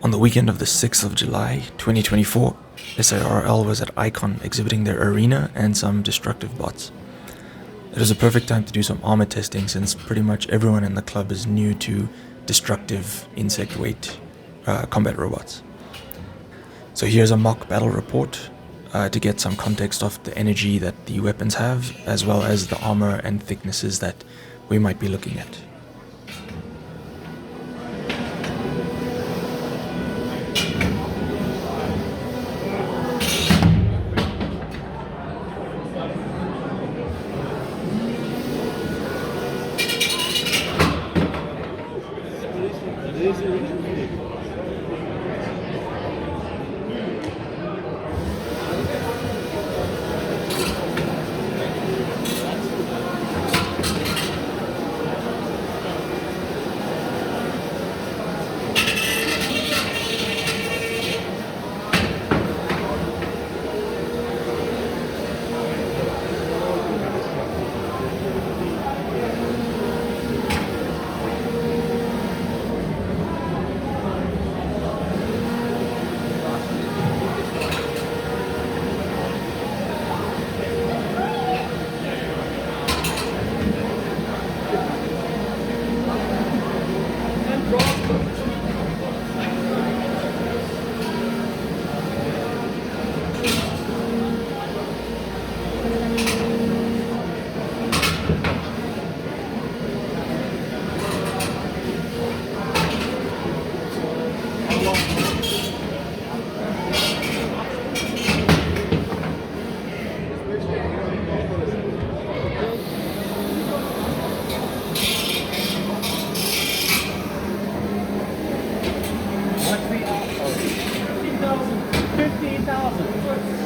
On the weekend of the 6th of July, 2024, SARL was at Icon exhibiting their arena and some destructive bots. It was a perfect time to do some armor testing since pretty much everyone in the club is new to destructive insect weight combat robots. So here's a mock battle report to get some context of the energy that the weapons have, as well as the armor and thicknesses that we might be looking at.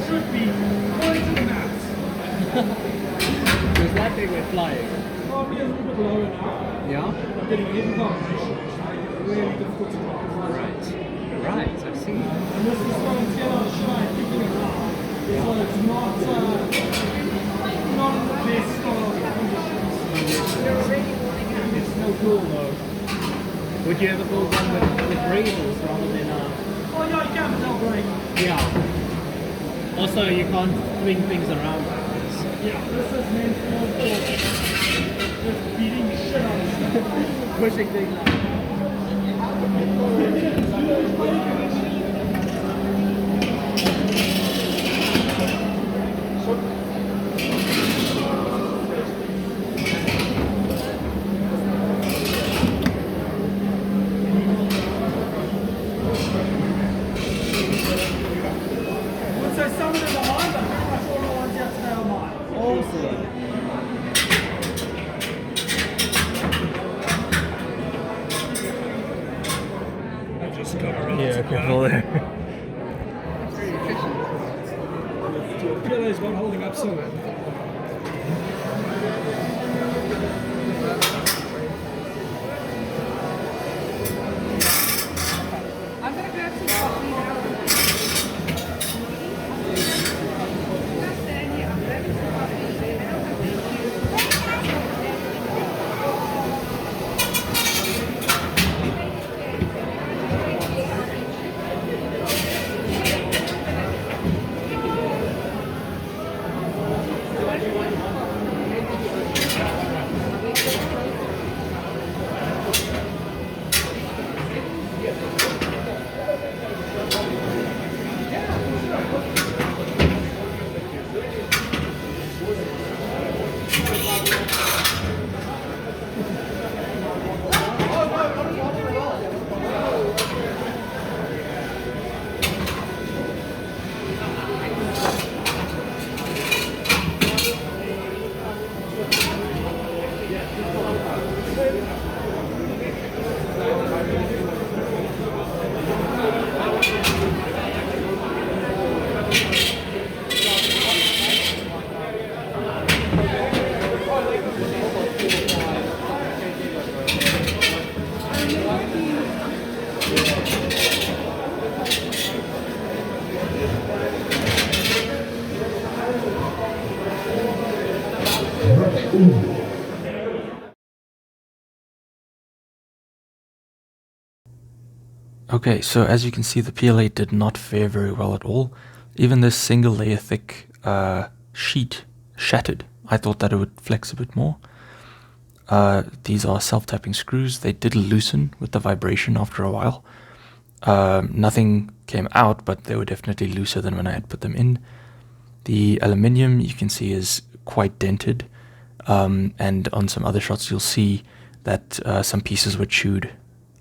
Should be quite a mass. Because that thing went flying. Probably a little bit lower now. Yeah? I'm getting even combination. It's really difficult to drive. Right, I see. And this is starting to get on shine, kicking around. Yeah. So it's not in the best conditions. It's so cool though. Would you ever build one with razors rather than Oh yeah, you can, but they'll break. Yeah. Also, you can't swing things around like this. Yeah, this is meant for just beating the shit out of stuff. Pushing things out. So some of them are mine, but pretty much all the ones out today are mine. Awesome. I just got around. Yeah, careful there. Pillows not holding up so well. I'm going to grab some coffee now. Stand here. I'm grabbing some coffee. I don't have Okay, so as you can see, the PLA did not fare very well at all. Even this single layer thick sheet shattered. I thought that it would flex a bit more. These are self-tapping screws. They did loosen with the vibration after a while. Nothing came out, but they were definitely looser than when I had put them in. The aluminium, you can see, is quite dented. And on some other shots, you'll see that some pieces were chewed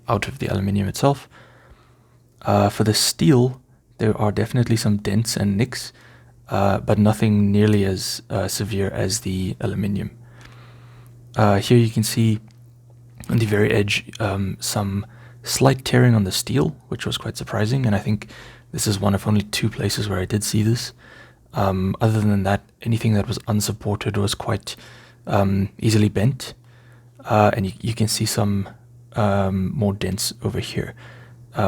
out of the aluminium itself. For the steel, there are definitely some dents and nicks, but nothing nearly as severe as the aluminium. Here you can see on the very edge some slight tearing on the steel, which was quite surprising, and I think this is one of only 2 places where I did see this. Other than that, anything that was unsupported was quite easily bent, and you can see some more dents over here,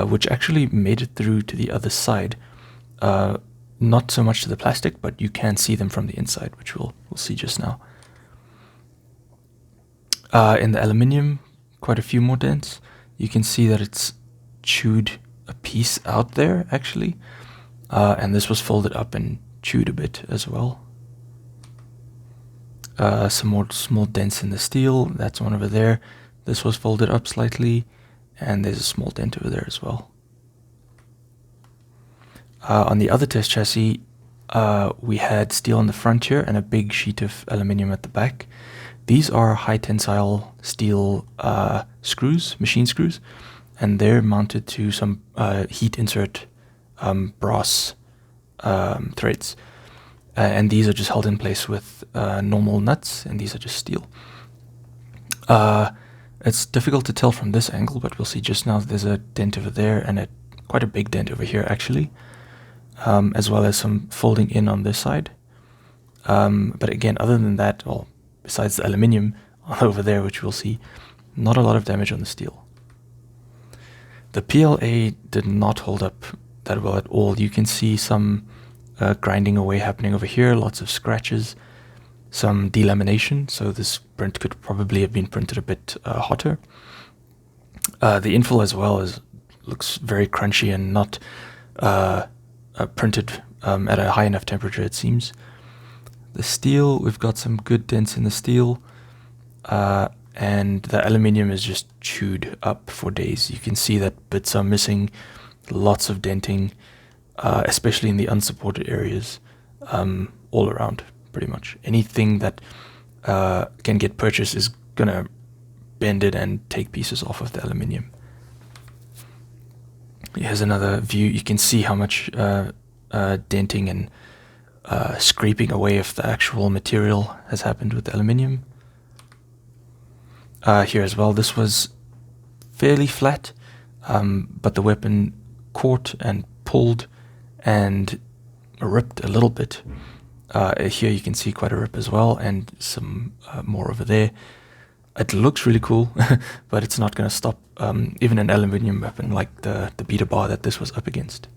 which actually made it through to the other side. Not so much to the plastic, but you can see them from the inside, which we'll see just now. In the aluminium, quite a few more dents. You can see that it's chewed a piece out there, actually, and this was folded up and chewed a bit as well. Some more small dents in the steel. That's one over there. This was folded up slightly, and there's a small dent over there as well. On the other test chassis, we had steel on the front here and a big sheet of aluminium at the back. These are high tensile steel screws, machine screws, and they're mounted to some heat insert brass threads. And these are just held in place with normal nuts, and these are just steel. It's difficult to tell from this angle, but we'll see just now there's a dent over there and quite a big dent over here, actually, as well as some folding in on this side. But again, other than that, well, besides the aluminium over there, which we'll see, not a lot of damage on the steel. The PLA did not hold up that well at all. You can see some grinding away happening over here, lots of scratches, some delamination, so this print could probably have been printed a bit hotter. The infill as well looks very crunchy and not printed at a high enough temperature, it seems. The steel, we've got some good dents in the steel, and the aluminium is just chewed up for days. You can see that bits are missing, lots of denting, especially in the unsupported areas, all around, pretty much. Anything that can get purchased is going to bend it and take pieces off of the aluminium. Here's another view. You can see how much denting and scraping away of the actual material has happened with the aluminium. Here as well, this was fairly flat, but the weapon caught and pulled and ripped a little bit. Here you can see quite a rip as well, and some more over there. It looks really cool, but it's not going to stop even an aluminium weapon like the beater bar that this was up against.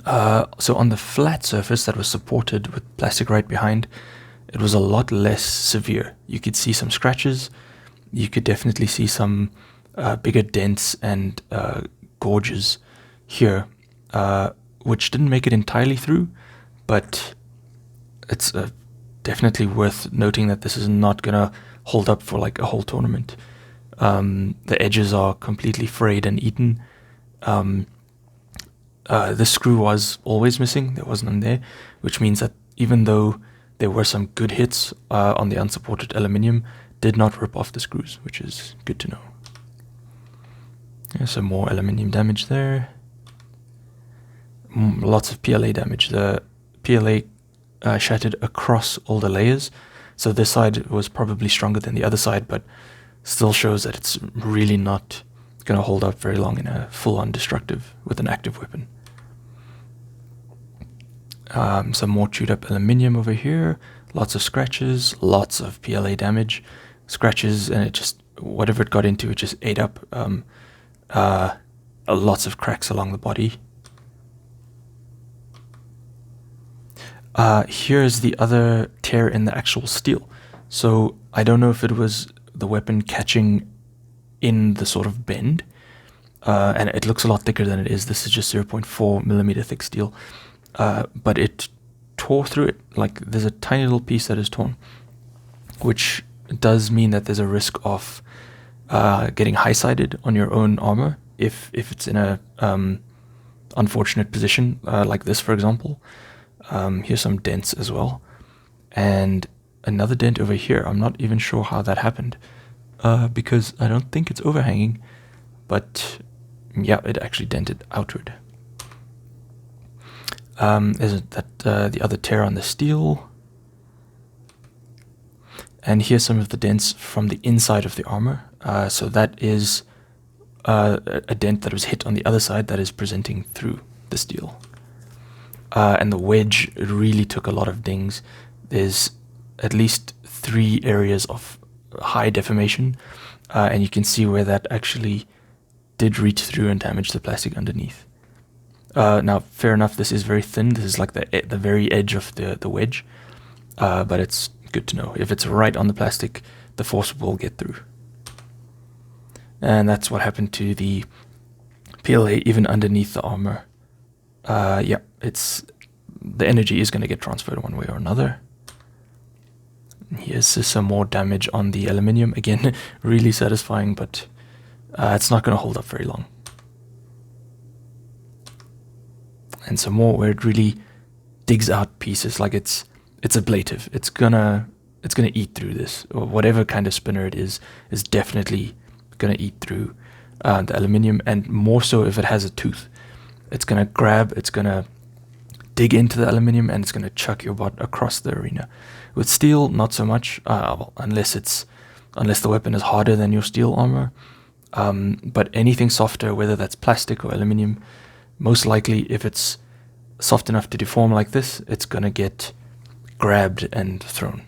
So on the flat surface that was supported with plastic right behind, it was a lot less severe. You could see some scratches. You could definitely see some bigger dents and gorges here, which didn't make it entirely through, but it's definitely worth noting that this is not going to hold up for like a whole tournament. The edges are completely frayed and eaten. The screw was always missing. There was none there, which means that even though there were some good hits on the unsupported aluminium, did not rip off the screws, which is good to know. There's some more aluminium damage there. Lots of PLA damage. The PLA shattered across all the layers, so this side was probably stronger than the other side, but still shows that it's really not going to hold up very long in a full-on destructive with an active weapon. Some more chewed up aluminium over here, lots of scratches, lots of PLA damage, scratches, and it just, whatever it got into, it just ate up. Lots of cracks along the body. Here's the other tear in the actual steel. So I don't know if it was the weapon catching in the sort of bend, and it looks a lot thicker than it is. This is just 0.4 millimeter thick steel, but it tore through it. Like, there's a tiny little piece that is torn, which does mean that there's a risk of getting high-sided on your own armor if it's in a unfortunate position, like this, for example. Here's some dents as well, and another dent over here. I'm not even sure how that happened, because I don't think it's overhanging, but yeah, it actually dented outward. There's the other tear on the steel, and here's some of the dents from the inside of the armor. So that is a dent that was hit on the other side that is presenting through the steel. And the wedge really took a lot of dings. There's at least 3 areas of high deformation, and you can see where that actually did reach through and damage the plastic underneath. Now, fair enough, this is very thin. This is like the very edge of the wedge, but it's good to know. If it's right on the plastic, the force will get through. And that's what happened to the PLA, even underneath the armor. Yeah, the energy is going to get transferred one way or another. Here's some more damage on the aluminium. Again, really satisfying, but it's not going to hold up very long. And some more where it really digs out pieces, like it's ablative. It's gonna eat through this, or whatever kind of spinner it is definitely gonna eat through the aluminium, and more so if it has a tooth. It's gonna grab, it's gonna dig into the aluminium, and it's gonna chuck your bot across the arena. With steel, not so much, well, unless the weapon is harder than your steel armor. But anything softer, whether that's plastic or aluminium, most likely, if it's soft enough to deform like this, it's gonna get grabbed and thrown.